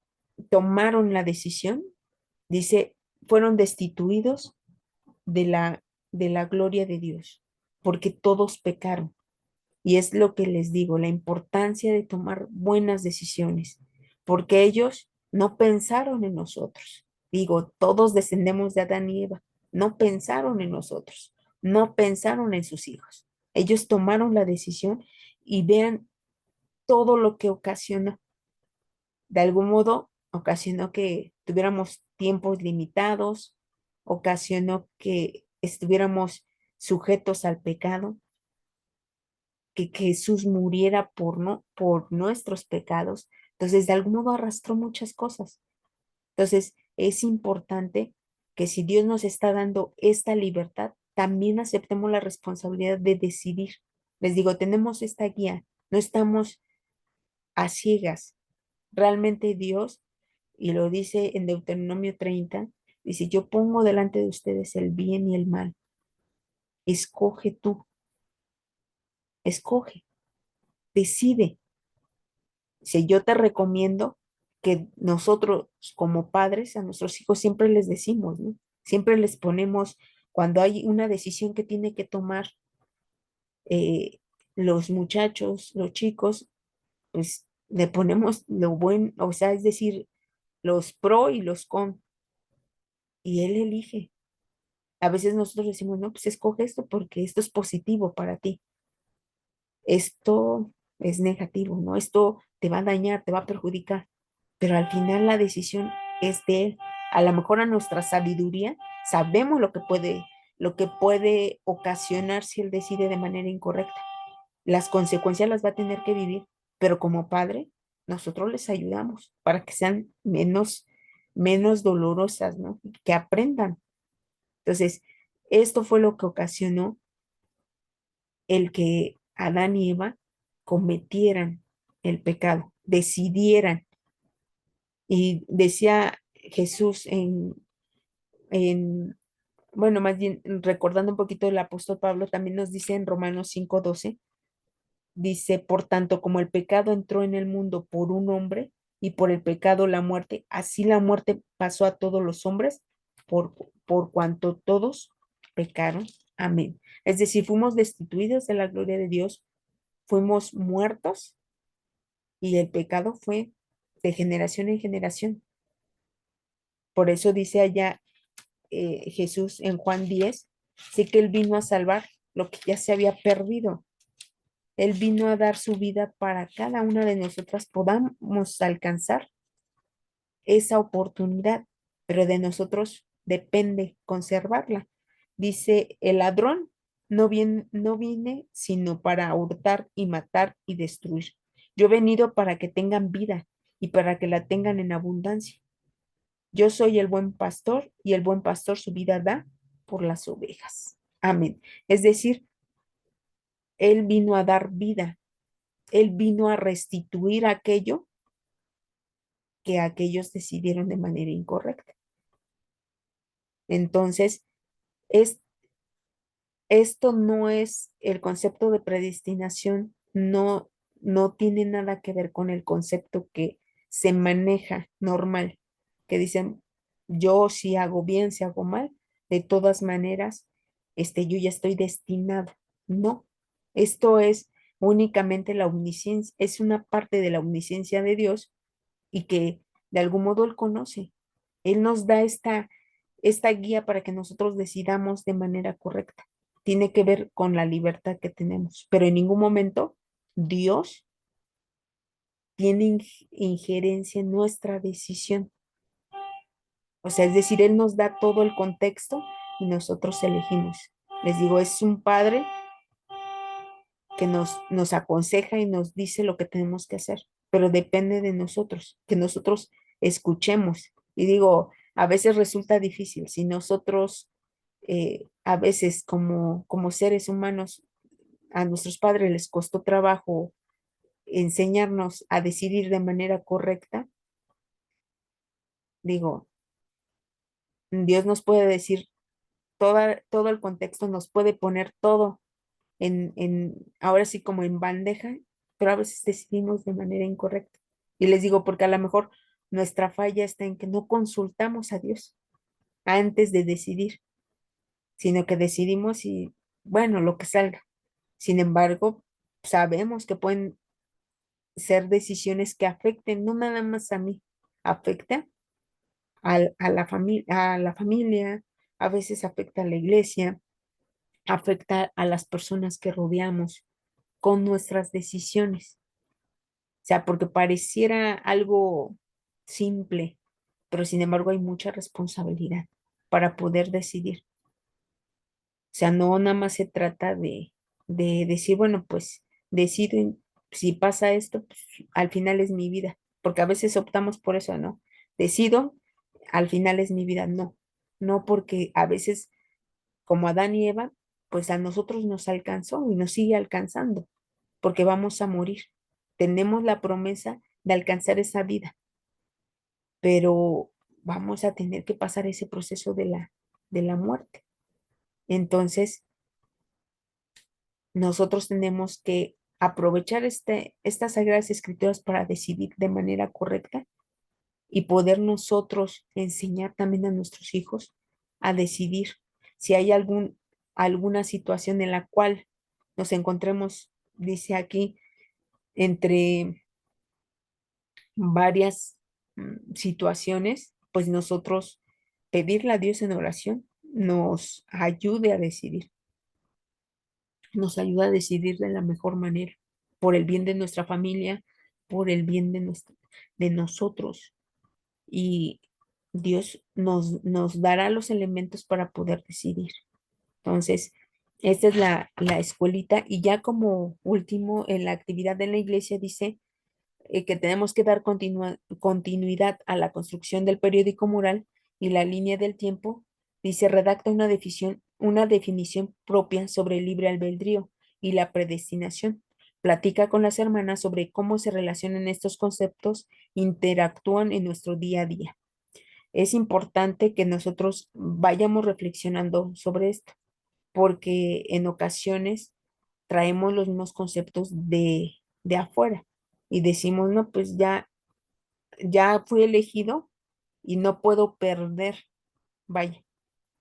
tomaron la decisión, dice, fueron destituidos de de la gloria de Dios, porque todos pecaron. Y es lo que les digo, la importancia de tomar buenas decisiones, porque ellos no pensaron en nosotros. Digo, todos descendemos de Adán y Eva, no pensaron en nosotros, no pensaron en sus hijos. Ellos tomaron la decisión y vean todo lo que ocasionó. De algún modo, ocasionó que tuviéramos tiempos limitados, ocasionó que estuviéramos sujetos al pecado, que Jesús muriera por nuestros pecados. Entonces, de algún modo arrastró muchas cosas. Entonces, es importante que si Dios nos está dando esta libertad, también aceptemos la responsabilidad de decidir. Les digo, tenemos esta guía, no estamos a ciegas. Realmente Dios, y lo dice en Deuteronomio 30, dice, yo pongo delante de ustedes el bien y el mal. Escoge tú, escoge, decide. Si yo te recomiendo que nosotros como padres a nuestros hijos siempre les decimos, ¿no? Siempre les ponemos, cuando hay una decisión que tiene que tomar eh, los muchachos, los chicos, pues le ponemos lo bueno, o sea, es decir, los pro y los con, y él elige. A veces nosotros decimos, no, pues escoge esto porque esto es positivo para ti, esto es negativo, ¿no? Esto te va a dañar, te va a perjudicar, pero al final la decisión es de él. A lo mejor a nuestra sabiduría sabemos lo que puede ocasionar si él decide de manera incorrecta. Las consecuencias las va a tener que vivir, pero como padre, nosotros les ayudamos para que sean menos dolorosas, ¿no? Que aprendan. Entonces, esto fue lo que ocasionó el que Adán y Eva cometieran el pecado, decidieran. Y decía Jesús bueno, más bien recordando un poquito el apóstol Pablo, también nos dice en Romanos 5:12, dice, por tanto, como el pecado entró en el mundo por un hombre y por el pecado la muerte, así la muerte pasó a todos los hombres por, por cuanto todos pecaron. Amén. Es decir, fuimos destituidos de la gloria de Dios, fuimos muertos y el pecado fue de generación en generación. Por eso dice allá Jesús en Juan 10, sí que él vino a salvar lo que ya se había perdido. Él vino a dar su vida para cada una de nosotras podamos alcanzar esa oportunidad, pero de nosotros depende conservarla. Dice, el ladrón no viene sino para hurtar y matar y destruir. Yo he venido para que tengan vida y para que la tengan en abundancia. Yo soy el buen pastor y el buen pastor su vida da por las ovejas. Amén. Es decir, Él vino a dar vida, Él vino a restituir aquello que aquellos decidieron de manera incorrecta. Entonces, es, esto no es el concepto de predestinación, no tiene nada que ver con el concepto que se maneja normal, que dicen, yo si hago bien, si hago mal, de todas maneras, yo ya estoy destinado. No, esto es únicamente la omnisciencia, es una parte de la omnisciencia de Dios y que de algún modo Él conoce. Él nos da esta guía para que nosotros decidamos de manera correcta. Tiene que ver con la libertad que tenemos, pero en ningún momento Dios tiene injerencia en nuestra decisión. O sea, es decir, Él nos da todo el contexto y nosotros elegimos. Les digo, es un padre que nos aconseja y nos dice lo que tenemos que hacer, pero depende de nosotros, que nosotros escuchemos. Y digo, a veces resulta difícil, si nosotros a veces como seres humanos, a nuestros padres les costó trabajo enseñarnos a decidir de manera correcta, digo, Dios nos puede decir todo el contexto, nos puede poner todo ahora sí como en bandeja, pero a veces decidimos de manera incorrecta. Y les digo, porque a lo mejor nuestra falla está en que no consultamos a Dios antes de decidir, sino que decidimos y, bueno, lo que salga. Sin embargo, sabemos que pueden ser decisiones que afecten no nada más a mí, afecta a la familia, a veces afecta a la iglesia, afecta a las personas que rodeamos con nuestras decisiones. O sea, porque pareciera algo simple, pero sin embargo hay mucha responsabilidad para poder decidir. O sea, no nada más se trata de decir, bueno, pues decido, si pasa esto, pues, al final es mi vida, porque a veces optamos por eso, ¿no? Decido, al final es mi vida, no, no porque a veces, como Adán y Eva, pues a nosotros nos alcanzó y nos sigue alcanzando, porque vamos a morir. Tenemos la promesa de alcanzar esa vida, pero vamos a tener que pasar ese proceso de la muerte. Entonces, nosotros tenemos que aprovechar estas sagradas escrituras para decidir de manera correcta y poder nosotros enseñar también a nuestros hijos a decidir si hay alguna situación en la cual nos encontremos, dice aquí, entre varias situaciones, pues nosotros pedirle a Dios en oración nos ayude a decidir, nos ayuda a decidir de la mejor manera, por el bien de nuestra familia, por el bien de nosotros. Y Dios nos dará los elementos para poder decidir. Entonces, esta es la escuelita. Y ya como último, en la actividad de la iglesia dice que tenemos que dar continuidad a la construcción del periódico moral y la línea del tiempo. Dice, redacta una definición propia sobre el libre albedrío y la predestinación. Platica con las hermanas sobre cómo se relacionan estos conceptos, interactúan en nuestro día a día. Es importante que nosotros vayamos reflexionando sobre esto, porque en ocasiones traemos los mismos conceptos de afuera y decimos, no, pues ya fui elegido y no puedo perder. Vaya,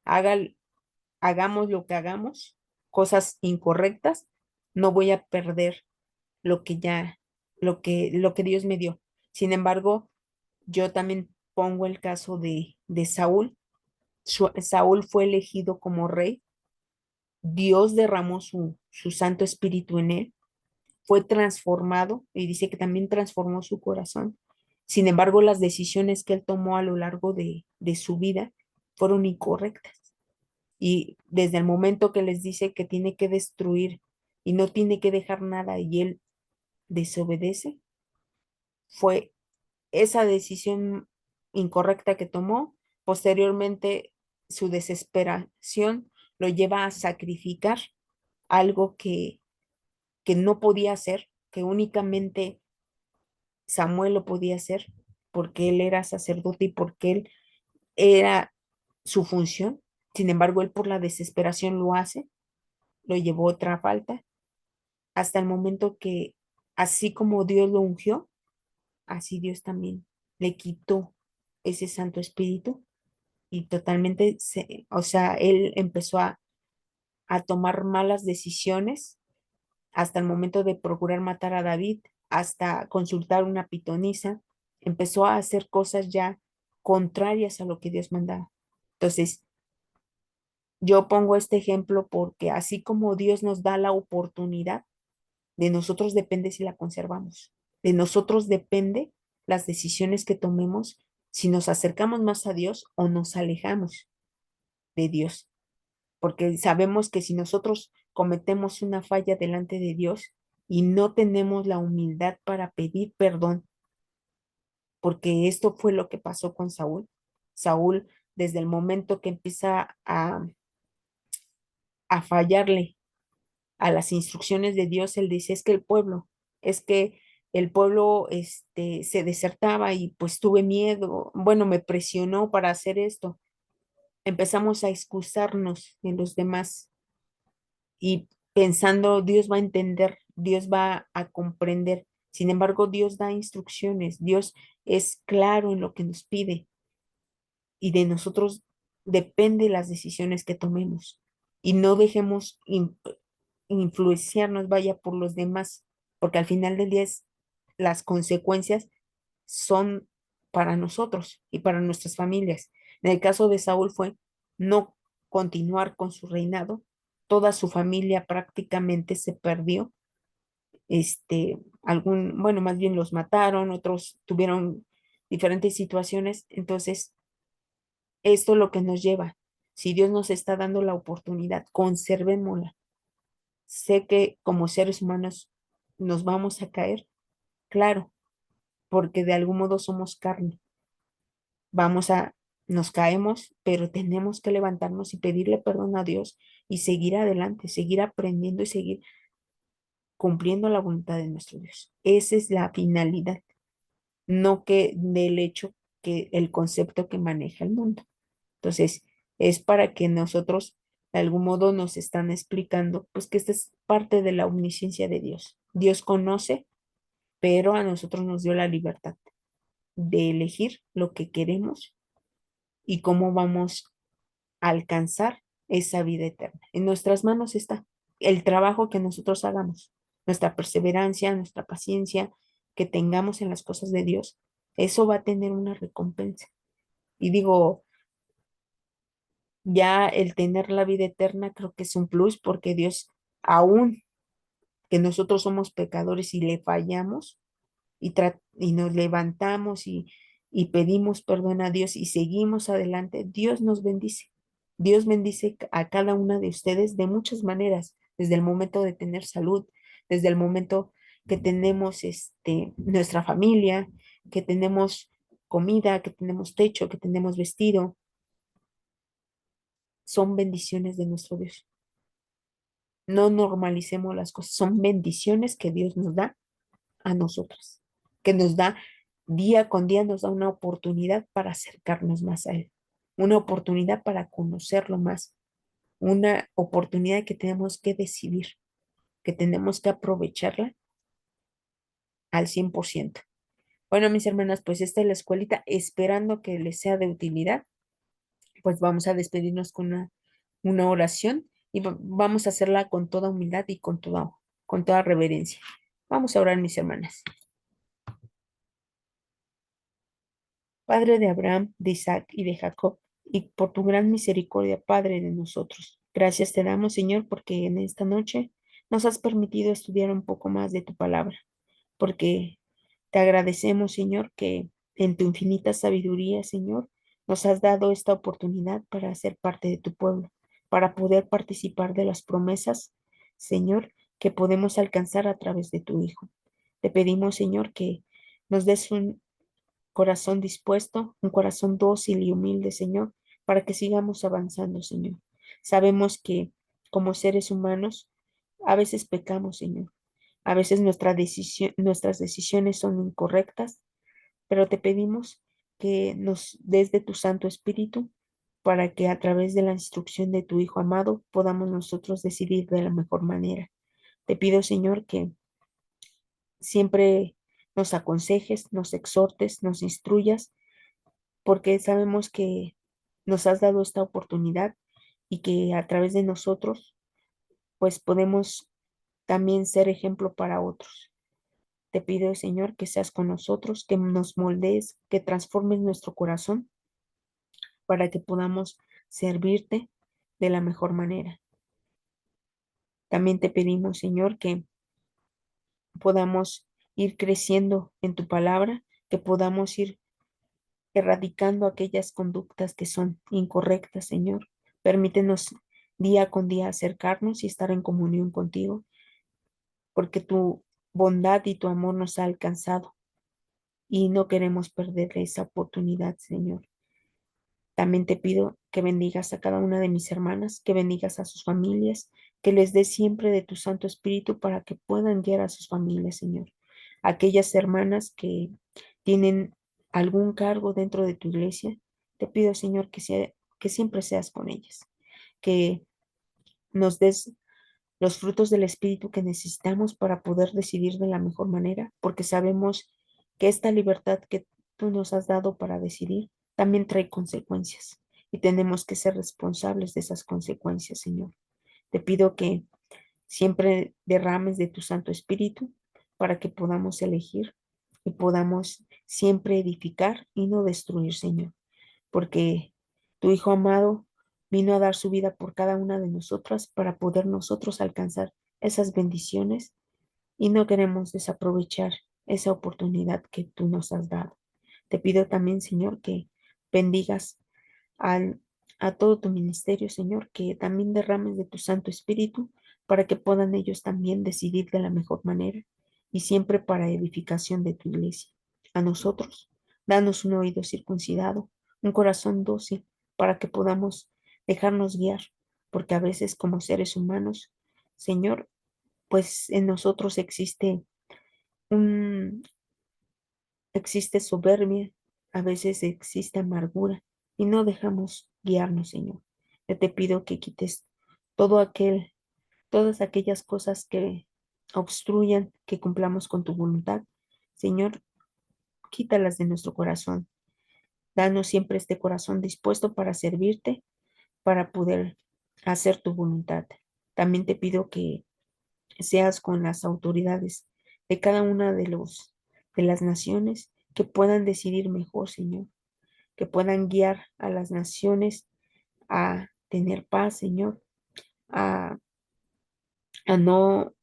haga, hagamos lo que hagamos, cosas incorrectas, no voy a perder lo que ya, lo que Dios me dio. Sin embargo, yo también pongo el caso de Saúl. Saúl fue elegido como rey. Dios derramó su Santo Espíritu en él fue transformado y dice que también transformó su corazón. Sin embargo, las decisiones que él tomó a lo largo de su vida fueron incorrectas. Y desde el momento que les dice que tiene que destruir y no tiene que dejar nada y él desobedece, fue esa decisión incorrecta que tomó. Posteriormente, su desesperación lo lleva a sacrificar algo que no podía hacer, que únicamente Samuel lo podía hacer porque él era sacerdote y porque él era su función. Sin embargo, él por la desesperación lo hace, lo llevó a otra falta, hasta el momento que, así como Dios lo ungió, así Dios también le quitó ese Santo Espíritu y totalmente, o sea, él empezó a tomar malas decisiones hasta el momento de procurar matar a David, hasta consultar una pitonisa, empezó a hacer cosas ya contrarias a lo que Dios mandaba. Entonces, yo pongo este ejemplo porque así como Dios nos da la oportunidad, de nosotros depende si la conservamos. De nosotros depende las decisiones que tomemos, si nos acercamos más a Dios o nos alejamos de Dios. Porque sabemos que si nosotros cometemos una falla delante de Dios y no tenemos la humildad para pedir perdón, porque esto fue lo que pasó con Saúl. Saúl, desde el momento que empieza a fallarle a las instrucciones de Dios, él dice, es que el pueblo se desertaba y pues tuve miedo, bueno, me presionó para hacer esto. Empezamos a excusarnos en los demás y pensando, Dios va a entender, Dios va a comprender. Sin embargo, Dios da instrucciones, Dios es claro en lo que nos pide y de nosotros depende las decisiones que tomemos y no dejemos influenciarnos, vaya, por los demás, porque al final del día las consecuencias son para nosotros y para nuestras familias. En el caso de Saúl fue no continuar con su reinado, toda su familia prácticamente se perdió, bueno, más bien los mataron, otros tuvieron diferentes situaciones, entonces esto es lo que nos lleva. Si Dios nos está dando la oportunidad, conservémosla. Sé que como seres humanos nos vamos a caer, claro, porque de algún modo somos carne. Vamos a, nos caemos, pero tenemos que levantarnos y pedirle perdón a Dios y seguir adelante, seguir aprendiendo y seguir cumpliendo la voluntad de nuestro Dios. Esa es la finalidad, no que del hecho que el concepto que maneja el mundo. Entonces, es para que nosotros, de algún modo, nos están explicando, pues que esta es parte de la omnisciencia de Dios. Dios conoce, pero a nosotros nos dio la libertad de elegir lo que queremos y cómo vamos a alcanzar esa vida eterna. En nuestras manos está el trabajo que nosotros hagamos, nuestra perseverancia, nuestra paciencia que tengamos en las cosas de Dios. Eso va a tener una recompensa. Y digo, ya el tener la vida eterna creo que es un plus porque Dios, aún que nosotros somos pecadores y le fallamos y nos levantamos y pedimos perdón a Dios y seguimos adelante, Dios nos bendice. Dios bendice a cada una de ustedes de muchas maneras, desde el momento de tener salud, desde el momento que tenemos nuestra familia, que tenemos comida, que tenemos techo, que tenemos vestido, son bendiciones de nuestro Dios. No normalicemos las cosas, son bendiciones que Dios nos da a nosotras, que nos da día con día, nos da una oportunidad para acercarnos más a Él, una oportunidad para conocerlo más, una oportunidad que tenemos que decidir, que tenemos que aprovecharla al 100%. Bueno, mis hermanas, pues esta es la escuelita, esperando que les sea de utilidad, pues vamos a despedirnos con una oración y vamos a hacerla con toda humildad y con toda reverencia. Vamos a orar, mis hermanas. Padre de Abraham, de Isaac y de Jacob, y por tu gran misericordia, Padre de nosotros. Gracias te damos, Señor, porque en esta noche nos has permitido estudiar un poco más de tu palabra, porque te agradecemos, Señor, que en tu infinita sabiduría, Señor, nos has dado esta oportunidad para ser parte de tu pueblo, para poder participar de las promesas, Señor, que podemos alcanzar a través de tu Hijo. Te pedimos, Señor, que nos des un corazón dispuesto, un corazón dócil y humilde, Señor, para que sigamos avanzando, Señor. Sabemos que como seres humanos a veces pecamos, Señor. A veces nuestras decisiones son incorrectas, pero te pedimos que nos des de tu Santo Espíritu para que a través de la instrucción de tu Hijo amado podamos nosotros decidir de la mejor manera. Te pido, Señor, que siempre nos aconsejes, nos exhortes, nos instruyas, porque sabemos que nos has dado esta oportunidad y que a través de nosotros, pues podemos también ser ejemplo para otros. Te pido, Señor, que seas con nosotros, que nos moldees, que transformes nuestro corazón para que podamos servirte de la mejor manera. También te pedimos, Señor, que podamos ir creciendo en tu palabra, que podamos ir erradicando aquellas conductas que son incorrectas, Señor. Permítenos día con día acercarnos y estar en comunión contigo, porque tu bondad y tu amor nos ha alcanzado y no queremos perder esa oportunidad, Señor. También te pido que bendigas a cada una de mis hermanas, que bendigas a sus familias, que les des siempre de tu Santo Espíritu para que puedan guiar a sus familias, Señor. Aquellas hermanas que tienen algún cargo dentro de tu iglesia, te pido, Señor, que siempre seas con ellas, que nos des los frutos del Espíritu que necesitamos para poder decidir de la mejor manera, porque sabemos que esta libertad que tú nos has dado para decidir también trae consecuencias y tenemos que ser responsables de esas consecuencias, Señor. Te pido que siempre derrames de tu Santo Espíritu para que podamos elegir y podamos siempre edificar y no destruir, Señor, porque tu Hijo amado vino a dar su vida por cada una de nosotras para poder nosotros alcanzar esas bendiciones y no queremos desaprovechar esa oportunidad que tú nos has dado. Te pido también, Señor, que bendigas al, a todo tu ministerio, Señor, que también derrames de tu Santo Espíritu para que puedan ellos también decidir de la mejor manera y siempre para edificación de tu iglesia. A nosotros, danos un oído circuncidado, un corazón dócil para que podamos dejarnos guiar, porque a veces como seres humanos, Señor, pues en nosotros un, existe soberbia, a veces existe amargura y no dejamos guiarnos, Señor. Yo te pido que quites todo todas aquellas cosas que obstruyan que cumplamos con tu voluntad. Señor, quítalas de nuestro corazón. Danos siempre este corazón dispuesto para servirte, para poder hacer tu voluntad. También te pido que seas con las autoridades de cada una de las naciones que puedan decidir mejor, Señor, que puedan guiar a las naciones a tener paz, Señor, a, a no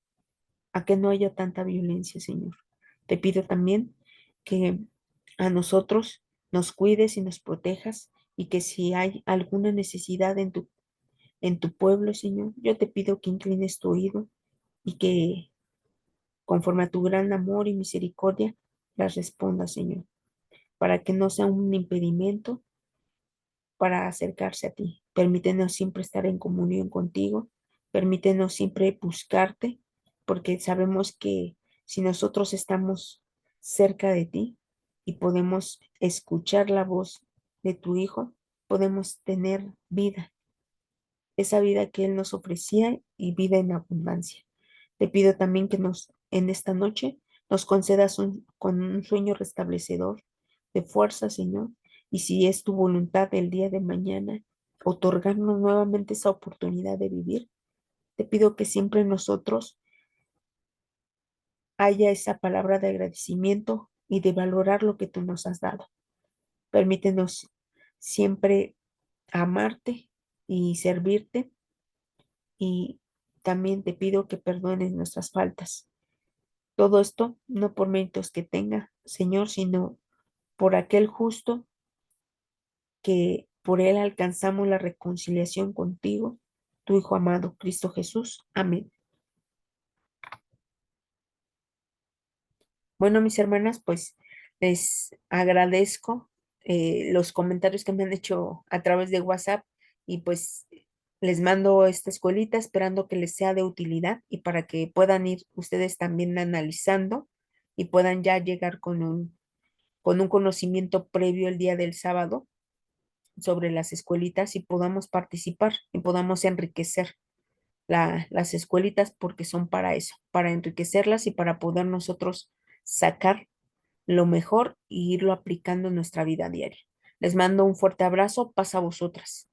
a que no haya tanta violencia, Señor. Te pido también que a nosotros nos cuides y nos protejas y que si hay alguna necesidad en tu pueblo, Señor, yo te pido que inclines tu oído y que conforme a tu gran amor y misericordia las respondas, Señor, para que no sea un impedimento para acercarse a ti. Permítenos siempre estar en comunión contigo, permítenos siempre buscarte, porque sabemos que si nosotros estamos cerca de ti y podemos escuchar la voz de tu Hijo, podemos tener vida, esa vida que Él nos ofrecía y vida en abundancia. Te pido también que en esta noche, nos concedas con un sueño restablecedor de fuerza, Señor, y si es tu voluntad el día de mañana, otorgarnos nuevamente esa oportunidad de vivir. Te pido que siempre en nosotros haya esa palabra de agradecimiento y de valorar lo que tú nos has dado. Permítenos siempre amarte y servirte y también te pido que perdones nuestras faltas. Todo esto no por méritos que tenga, Señor, sino por aquel justo que por él alcanzamos la reconciliación contigo, tu Hijo amado, Cristo Jesús. Amén. Bueno, mis hermanas, pues les agradezco los comentarios que me han hecho a través de WhatsApp y pues les mando esta escuelita esperando que les sea de utilidad y para que puedan ir ustedes también analizando y puedan ya llegar con un conocimiento previo el día del sábado sobre las escuelitas y podamos participar y podamos enriquecer las escuelitas porque son para eso, para enriquecerlas y para poder nosotros sacar lo mejor y irlo aplicando en nuestra vida diaria. Les mando un fuerte abrazo, paz a vosotras.